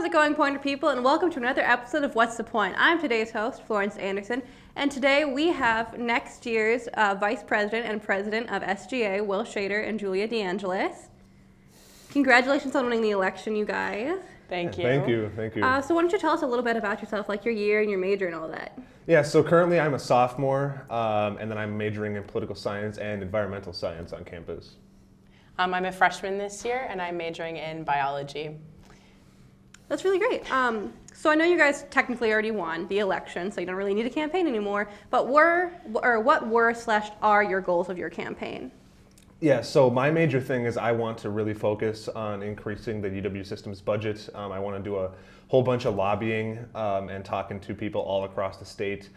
it going, Pointer people, and welcome to another episode of What's the Point? I'm today's host, Florence Anderson, and today we have next year's Vice President and President of SGA, Will Shader and Julia DeAngelis. Congratulations on winning the election, you guys. Thank you. Thank you. So why don't you tell us a little bit about yourself, like your year and your major and all that? Yeah, so currently I'm a sophomore, and then I'm majoring in political science and environmental science on campus. I'm a freshman this year, and I'm majoring in biology. That's really great. So I know you guys technically already won the election, so you don't really need a campaign anymore, but what were/are your goals of your campaign? Yeah, so my major thing is I want to really focus on increasing the UW system's budget. I want to do a whole bunch of lobbying and talking to people all across the state,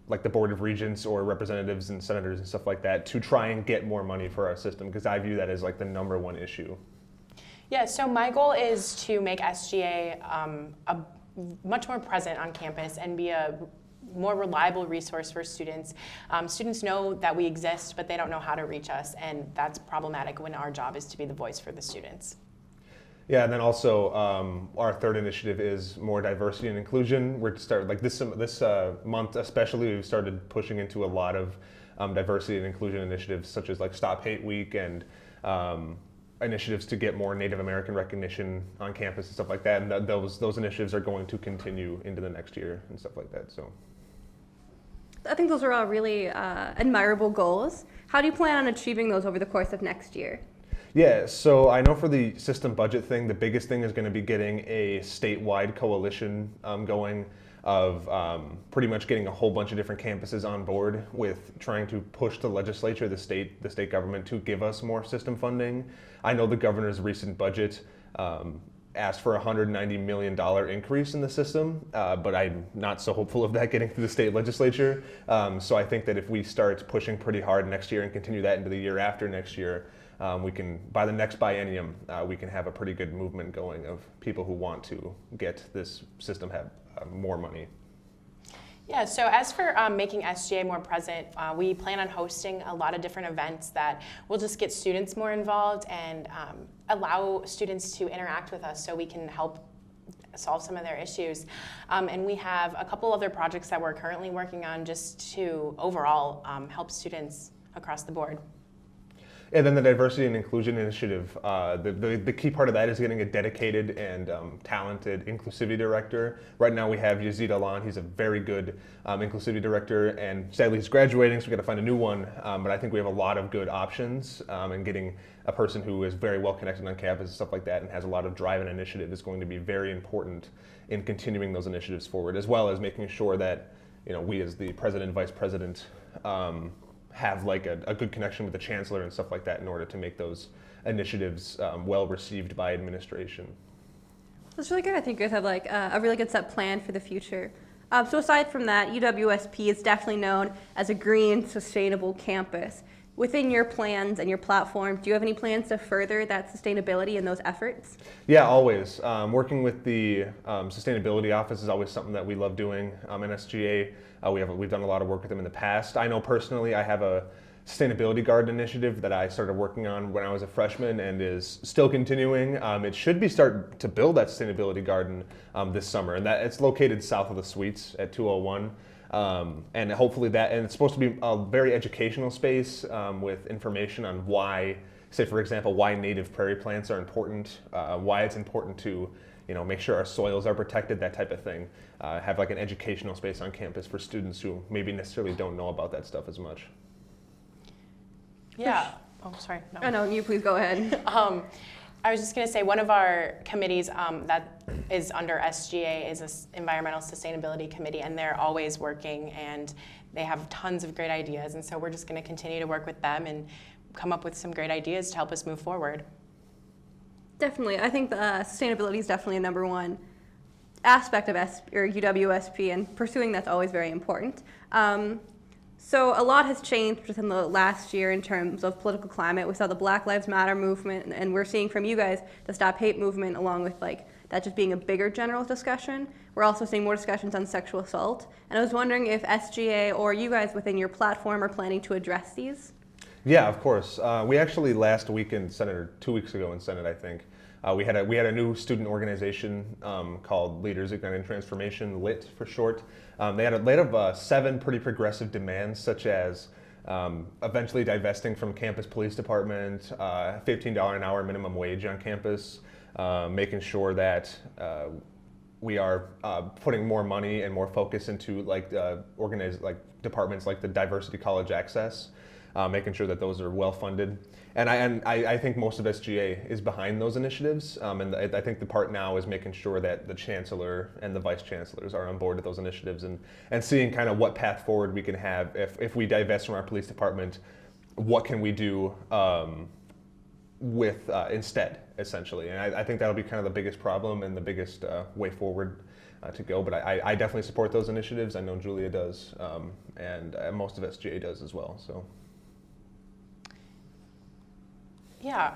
like the Board of Regents or representatives and senators and stuff like that, to try and get more money for our system, because I view that as like the #1 issue. Yeah, so my goal is to make SGA much more present on campus and be a more reliable resource for students. Students know that we exist, but they don't know how to reach us, and that's problematic when our job is to be the voice for the students. Yeah, and then also our third initiative is more diversity and inclusion. We're to start like this month especially. We've started pushing into a lot of diversity and inclusion initiatives, such as like Stop Hate Week and initiatives to get more Native American recognition on campus and stuff like that. And those initiatives are going to continue into the next year and stuff like that. So I think those are all really admirable goals. How do you plan on achieving those over the course of next year? yeah, so I know for the system budget thing, the biggest thing is going to be getting a statewide coalition going of pretty much getting a whole bunch of different campuses on board with trying to push the legislature, the state government, to give us more system funding. I know the governor's recent budget asked for a $190 million increase in the system, but I'm not so hopeful of that getting through the state legislature. So I think that if we start pushing pretty hard next year and continue that into the year after next year, we can, by the next biennium, we can have a pretty good movement going of people who want to get this system have more money. Yeah, so as for making SGA more present, we plan on hosting a lot of different events that will just get students more involved and allow students to interact with us so we can help solve some of their issues. And we have a couple other projects that we're currently working on just to overall help students across the board. And then the diversity and inclusion initiative, the key part of that is getting a dedicated and talented inclusivity director. Right now we have Yazid Alan. He's a very good inclusivity director, and sadly he's graduating, so we got to find a new one. But I think we have a lot of good options, and getting a person who is very well connected on campus and stuff like that and has a lot of drive and initiative is going to be very important in continuing those initiatives forward, as well as making sure that we as the president and vice president have like a good connection with the chancellor and stuff like that in order to make those initiatives well received by administration. That's really good. I think you guys have like a really good set plan for the future. So aside from that, UWSP is definitely known as a green, sustainable campus. Within your plans and your platform, do you have any plans to further that sustainability in those efforts? Yeah, always. Working with the sustainability office is always something that we love doing. NSGA, we've done a lot of work with them in the past. I know personally I have a sustainability garden initiative that I started working on when I was a freshman and is still continuing. It should be start to build that sustainability garden this summer, and that it's located south of the suites at 201. And hopefully and it's supposed to be a very educational space with information on why, say for example, why native prairie plants are important, why it's important to make sure our soils are protected, that type of thing. Have like an educational space on campus for students who maybe necessarily don't know about that stuff as much. Yeah. Oh, sorry. No. Oh no, you please go ahead. I was just going to say one of our committees that is under SGA is an environmental sustainability committee, and they're always working and they have tons of great ideas, and so we're just going to continue to work with them and come up with some great ideas to help us move forward. Definitely. I think sustainability is definitely a #1 aspect of UWSP, and pursuing that's always very important. So a lot has changed within the last year in terms of political climate. We saw the Black Lives Matter movement, and we're seeing from you guys the Stop Hate movement, along with like that just being a bigger general discussion. We're also seeing more discussions on sexual assault. And I was wondering if SGA or you guys within your platform are planning to address these? Yeah, of course. We actually last week in Senate, or 2 weeks ago in Senate, I think, We had a new student organization called Leaders Igniting Transformation, LIT for short. They had a 7 pretty progressive demands, such as eventually divesting from campus police department, $15 an hour minimum wage on campus, making sure that we are putting more money and more focus into organized departments like the Diversity College Access, making sure that those are well funded. And I think most of SGA is behind those initiatives, and I think the part now is making sure that the chancellor and the vice chancellors are on board with those initiatives and seeing kind of what path forward we can have if we divest from our police department, what can we do with instead, essentially. And I think that'll be kind of the biggest problem and the biggest way forward to go. But I definitely support those initiatives. I know Julia does, and most of SGA does as well. So. Yeah,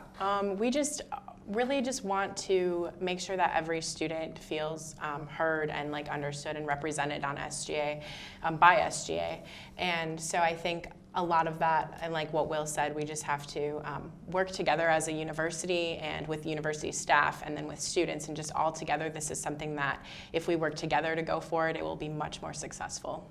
we just really just want to make sure that every student feels heard and understood and represented on SGA, by SGA. And so I think a lot of that, and like what Will said, we just have to work together as a university and with university staff and then with students, and just all together, this is something that if we work together to go forward, it will be much more successful.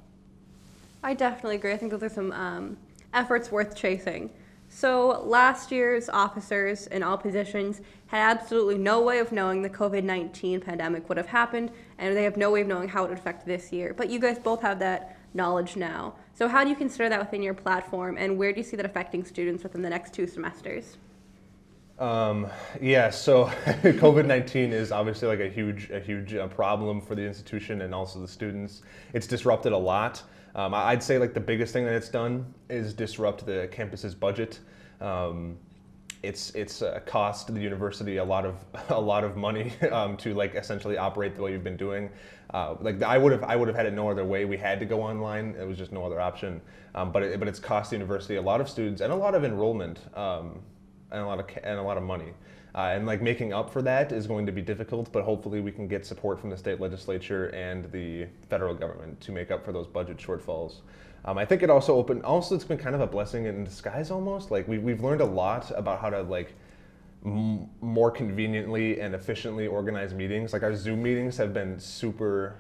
I definitely agree. I think those are some efforts worth chasing. So last year's officers in all positions had absolutely no way of knowing the COVID-19 pandemic would have happened, and they have no way of knowing how it would affect this year. But you guys both have that knowledge now. So how do you consider that within your platform, and where do you see that affecting students within the next 2 semesters? Yeah, so COVID-19 is obviously like a huge problem for the institution and also the students. It's disrupted a lot. I'd say like the biggest thing that it's done is disrupt the campus's budget. It's cost the university a lot of money to like essentially operate the way you've been doing. I would have had it no other way. We had to go online. It was just no other option. But it's cost the university a lot of students and a lot of enrollment and a lot of money. And like making up for that is going to be difficult, but hopefully we can get support from the state legislature and the federal government to make up for those budget shortfalls. I think it also it's been kind of a blessing in disguise almost. Like we've learned a lot about how to like more conveniently and efficiently organize meetings. Like our Zoom meetings have been super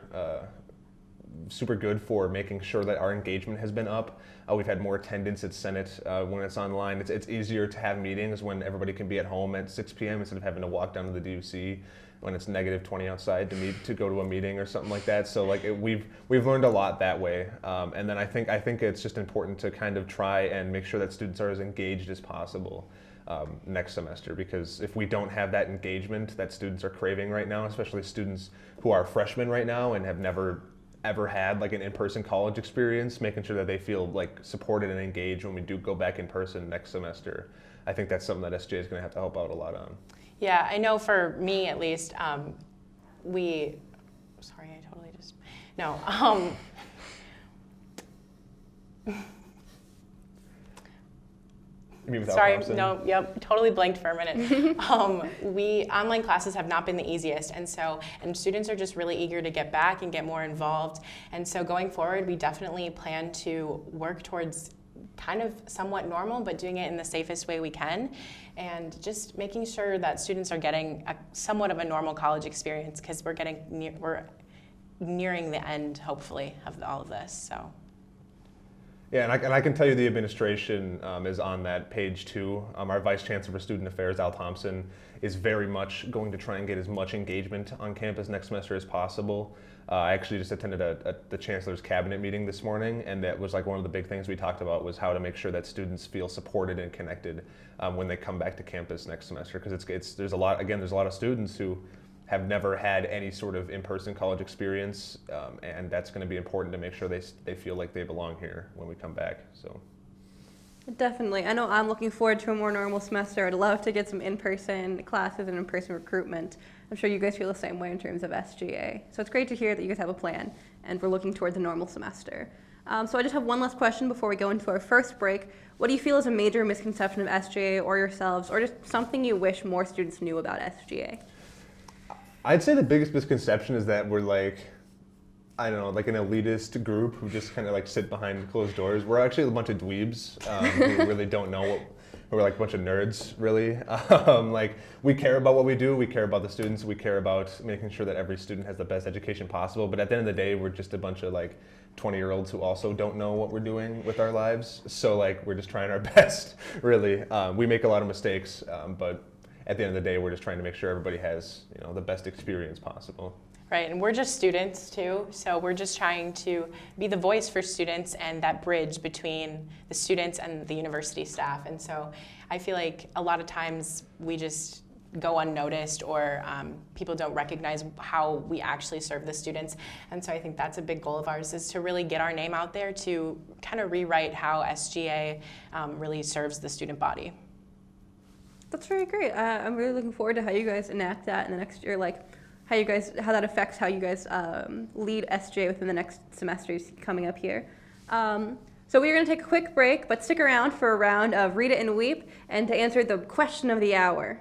good for making sure that our engagement has been up. We've had more attendance at Senate when it's online. It's easier to have meetings when everybody can be at home at 6 p.m. instead of having to walk down to the DUC when it's -20 outside to go to a meeting or something like that. So like we've learned a lot that way. And then I think it's just important to kind of try and make sure that students are as engaged as possible next semester, because if we don't have that engagement that students are craving right now, especially students who are freshmen right now and have never ever had like an in-person college experience, making sure that they feel like supported and engaged when we do go back in person next semester. I think that's something that SGA is going to have to help out a lot on. Yeah, I know for me at least, You mean without Sorry, Thompson? no, yep, totally blanked for a minute. Online classes have not been the easiest, and students are just really eager to get back and get more involved. And so going forward, we definitely plan to work towards kind of somewhat normal, but doing it in the safest way we can, and just making sure that students are getting somewhat of a normal college experience, because we're nearing the end, hopefully, of all of this. So. Yeah, and I can tell you the administration is on that page too. Our Vice Chancellor for Student Affairs, Al Thompson, is very much going to try and get as much engagement on campus next semester as possible. I actually just attended the Chancellor's Cabinet meeting this morning, and that was like one of the big things we talked about was how to make sure that students feel supported and connected when they come back to campus next semester, because there's a lot of students who have never had any sort of in-person college experience, and that's going to be important to make sure they feel like they belong here when we come back. So. Definitely. I know I'm looking forward to a more normal semester. I'd love to get some in-person classes and in-person recruitment. I'm sure you guys feel the same way in terms of SGA. So it's great to hear that you guys have a plan, and we're looking towards a normal semester. So I just have one last question before we go into our first break. What do you feel is a major misconception of SGA or yourselves, or just something you wish more students knew about SGA? I'd say the biggest misconception is that we're like I don't know, like an elitist group who just kind of like sit behind closed doors. We're actually a bunch of dweebs who really don't know what. We're like a bunch of nerds, really. Like we care about what we do. We care about the students. We care about making sure that every student has the best education possible. But at the end of the day, we're just a bunch of like 20-year-olds who also don't know what we're doing with our lives. So like we're just trying our best, really. We make a lot of mistakes, but at the end of the day, we're just trying to make sure everybody has, you know, the best experience possible. Right, and we're just students too, so we're just trying to be the voice for students and that bridge between the students and the university staff. And so I feel like a lot of times we just go unnoticed, or people don't recognize how we actually serve the students. And so I think that's a big goal of ours, is to really get our name out there, to kind of rewrite how SGA really serves the student body. That's really great. I'm really looking forward to how you guys enact that in the next year, like how that affects how you guys lead SJ within the next semesters coming up here. So we're going to take a quick break, but stick around for a round of Read It and Weep, and to answer the question of the hour.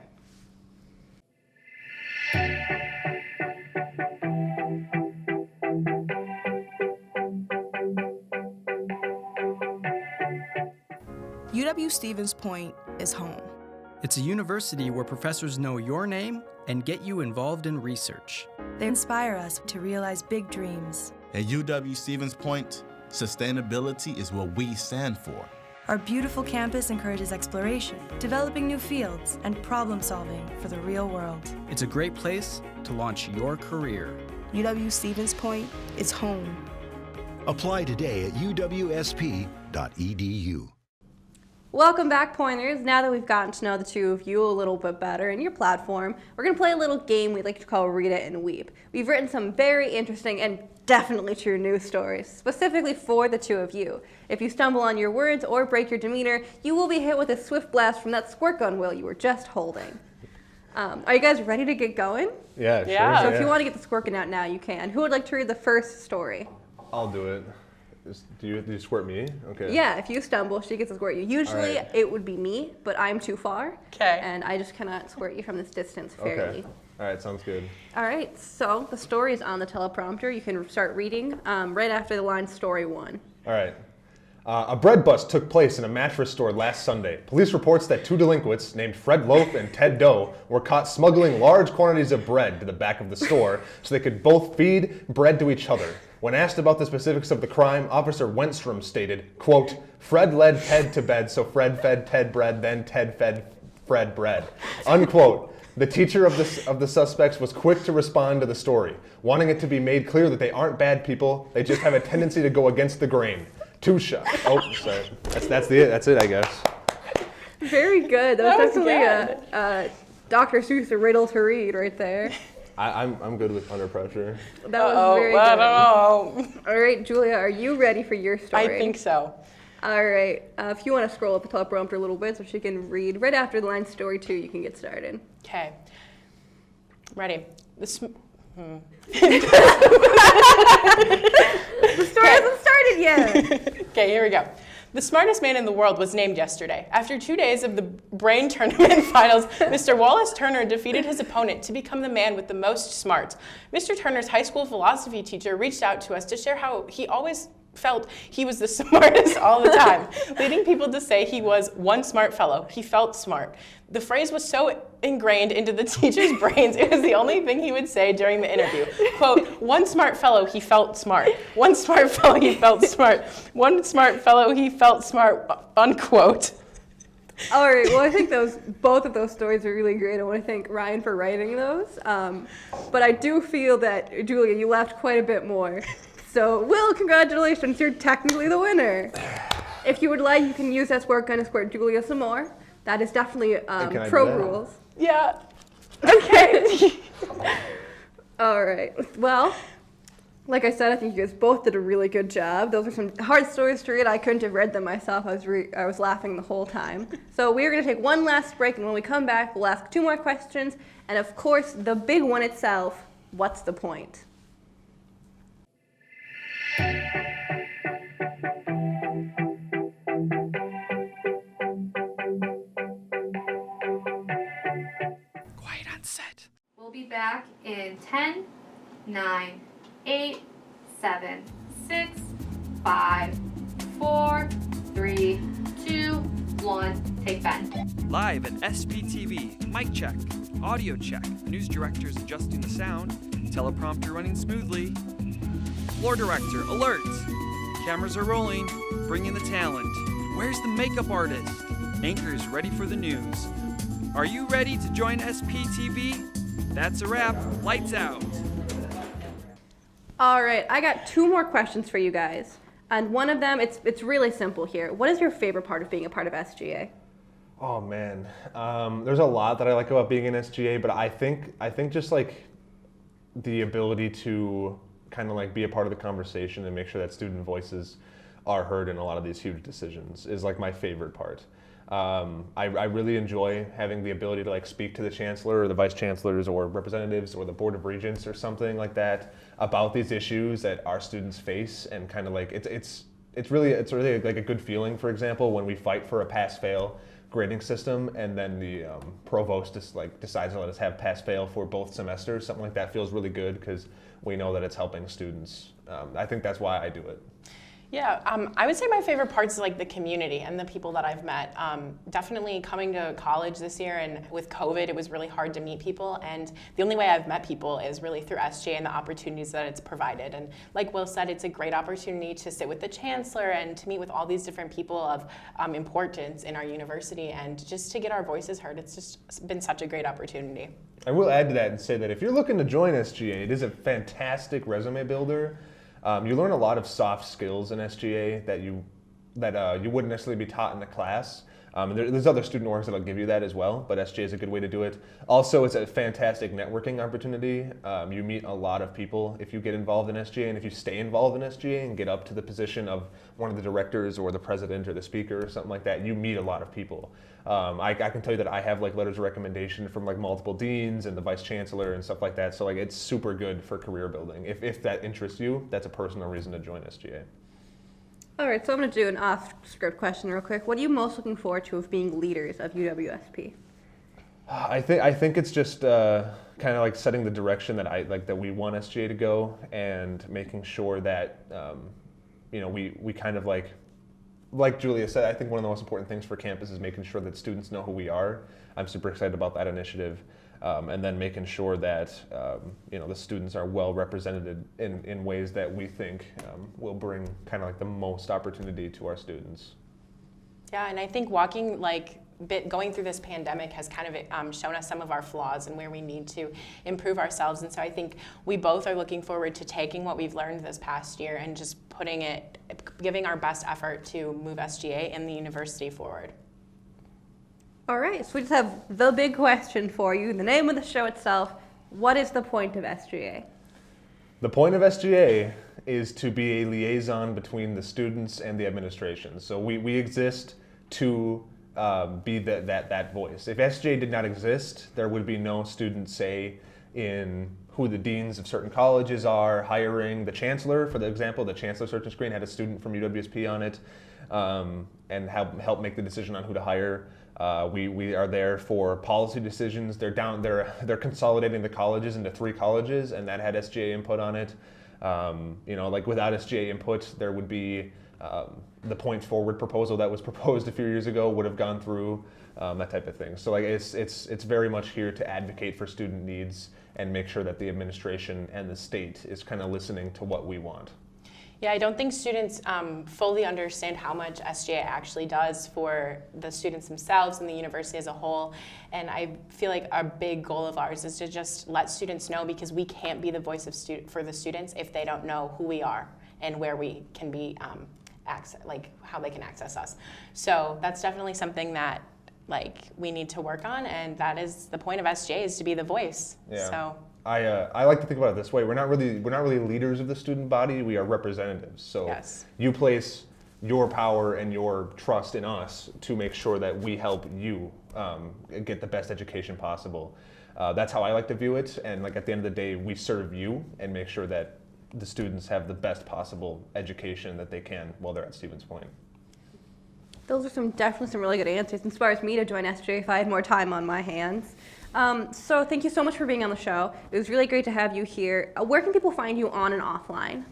UW-Stevens Point is home. It's a university where professors know your name and get you involved in research. They inspire us to realize big dreams. At UW-Stevens Point, sustainability is what we stand for. Our beautiful campus encourages exploration, developing new fields, and problem solving for the real world. It's a great place to launch your career. UW-Stevens Point is home. Apply today at uwsp.edu. Welcome back, Pointers. Now that we've gotten to know the two of you a little bit better and your platform, we're going to play a little game we like to call Read It and Weep. We've written some very interesting and definitely true news stories, specifically for the two of you. If you stumble on your words or break your demeanor, you will be hit with a swift blast from that squirt gun wheel you were just holding. Are you guys ready to get going? Yeah, sure. Yeah. So if you want to get the squirt gun out now, you can. Who would like to read the first story? I'll do it. Do you squirt me? Okay. Yeah, if you stumble, she gets to squirt you. Usually All right. it would be me, but I'm too far. Okay. And I just cannot squirt you from this distance fairly. Okay. All right, sounds good. All right, so the story is on the teleprompter. You can start reading right after the line story 1. All right. A bread bust took place in a mattress store last Sunday. Police reports that two delinquents named Fred Loaf and Ted Doe were caught smuggling large quantities of bread to the back of the store so they could both feed bread to each other. When asked about the specifics of the crime, Officer Wenstrom stated, quote, "Fred led Ted to bed, so Fred fed Ted bread, then Ted fed Fred bread," unquote. The teacher of the suspects was quick to respond to the story, wanting it to be made clear that they aren't bad people, they just have a tendency to go against the grain. Two shots. Oh, sorry. That's it, I guess. Very good. That was That was definitely a Dr. Seuss a riddle to read right there. I'm good with under pressure. That was very I good. don't know. All right, Julia, are you ready for your story? I think so. All right. If you want to scroll up the teleprompter a little bit so she can read right after the line story 2, you can get started. Okay. Ready. The story hasn't started yet. Okay, here we go. The smartest man in the world was named yesterday. After 2 days of the brain tournament finals, Mr. Wallace Turner defeated his opponent to become the man with the most smarts. Mr. Turner's high school philosophy teacher reached out to us to share how he always felt he was the smartest all the time, leading people to say he was one smart fellow. He felt smart. The phrase was so ingrained into the teacher's brains, it was the only thing he would say during the interview. Quote, "One smart fellow, he felt smart. One smart fellow, he felt smart. One smart fellow, he felt smart," unquote. All right. Well, I think both of those stories are really great. I want to thank Ryan for writing those. But I do feel that, Julia, you left quite a bit more. So, Will, congratulations. You're technically the winner. If you would like, you can use that squirt gun to squirt Julia some more. That is definitely can I do pro that? rules. Yeah. Okay. All right. Well, like I said, I think you guys both did a really good job. Those are some hard stories to read. I couldn't have read them myself. I was laughing the whole time. So we're going to take one last break, and when we come back, we'll ask 2 more questions. And of course, the big one itself, what's the point? Quiet on set. We'll be back in 10, 9, 8, 7, 6, 5, 4, 3, 2, 1. Take bend. Live at SPTV, mic check, audio check, news director's adjusting the sound, teleprompter running smoothly. Floor director, alert! Cameras are rolling, bring in the talent. Where's the makeup artist? Anchors ready for the news. Are you ready to join SPTV? That's a wrap, lights out. All right, I got 2 more questions for you guys. And one of them, it's really simple here. What is your favorite part of being a part of SGA? Oh man, there's a lot that I like about being in SGA, but I think just like the ability to kind of like be a part of the conversation and make sure that student voices are heard in a lot of these huge decisions is like my favorite part. I really enjoy having the ability to like speak to the chancellor or the vice chancellors or representatives or the board of regents or something like that about these issues that our students face, and kind of like it's really like a good feeling. For example, when we fight for a pass-fail grading system and then the provost just like decides to let us have pass-fail for both semesters, something like that feels really good because we know that it's helping students. I think that's why I do it. Yeah, I would say my favorite parts is like the community and the people that I've met. Definitely coming to college this year, and with COVID, it was really hard to meet people. And the only way I've met people is really through SGA and the opportunities that it's provided. And like Will said, it's a great opportunity to sit with the chancellor and to meet with all these different people of importance in our university, and just to get our voices heard. It's just been such a great opportunity. I will add to that and say that if you're looking to join SGA, it is a fantastic resume builder. You learn a lot of soft skills in SGA that you wouldn't necessarily be taught in the class. There's other student orgs that'll give you that as well, but SGA is a good way to do it. Also, it's a fantastic networking opportunity. You meet a lot of people if you get involved in SGA, and if you stay involved in SGA and get up to the position of one of the directors or the president or the speaker or something like that, you meet a lot of people. I can tell you that I have like letters of recommendation from like multiple deans and the vice chancellor and stuff like that. So like it's super good for career building. If that interests you, that's a personal reason to join SGA. All right, so I'm going to do an off-script question real quick. What are you most looking forward to of being leaders of UWSP? I think it's just kind of like setting the direction that we want SGA to go, and making sure that we kind of like Julia said, I think one of the most important things for campus is making sure that students know who we are. I'm super excited about that initiative. And then making sure that the students are well represented in ways that we think will bring kind of like the most opportunity to our students. Yeah, and I think going through this pandemic has kind of shown us some of our flaws and where we need to improve ourselves. And so I think we both are looking forward to taking what we've learned this past year and just giving our best effort to move SGA and the university forward. All right, so we just have the big question for you, the name of the show itself. What is the point of SGA? The point of SGA is to be a liaison between the students and the administration. So we exist to be that voice. If SGA did not exist, there would be no student say in who the deans of certain colleges are, hiring the chancellor. For the example, the chancellor search screen had a student from UWSP on it, and help make the decision on who to hire. We are there for policy decisions. They're consolidating the colleges into 3 colleges, and that had SGA input on it. Without SGA input, there would be the Points Forward proposal that was proposed a few years ago would have gone through, that type of thing. So it's very much here to advocate for student needs and make sure that the administration and the state is kind of listening to what we want. Yeah, I don't think students fully understand how much SGA actually does for the students themselves and the university as a whole. And I feel like a big goal of ours is to just let students know, because we can't be the voice for the students if they don't know who we are and where we can be, how they can access us. So that's definitely something that we need to work on, and that is the point of SGA, is to be the voice. Yeah. So. I like to think about it this way. We're not really leaders of the student body. We are representatives. So yes. You place your power and your trust in us to make sure that we help you get the best education possible. That's how I like to view it. And at the end of the day, we serve you and make sure that the students have the best possible education that they can while they're at Stevens Point. Those are definitely some really good answers. Inspires me to join SGA if I had more time on my hands. So thank you so much for being on the show. It was really great to have you here. Where can people find you on and offline?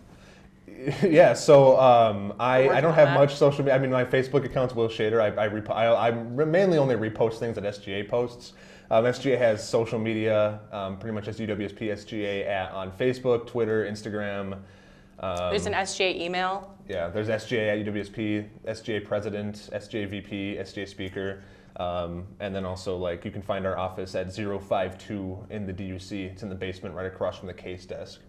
Yeah, so I working don't on have that. much social media. I mean, my Facebook account's Will Shader. I mainly only repost things that SGA posts. SGA has social media, pretty much as UWSP SGA on Facebook, Twitter, Instagram. There's an SGA email. Yeah, there's SGA at UWSP, SGA President, SGA VP, SGA Speaker, and then also like you can find our office at 052 in the DUC. It's in the basement right across from the case desk.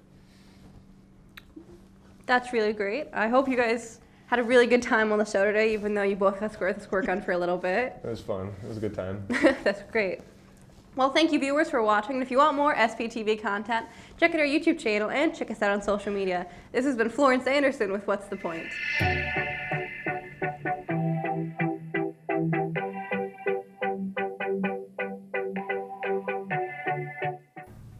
That's really great. I hope you guys had a really good time on the show today, even though you both got squirt the squirt gun for a little bit. It was fun. It was a good time. That's great. Well, thank you viewers for watching. And if you want more SPTV content, check out our YouTube channel and check us out on social media. This has been Florence Anderson with What's the Point?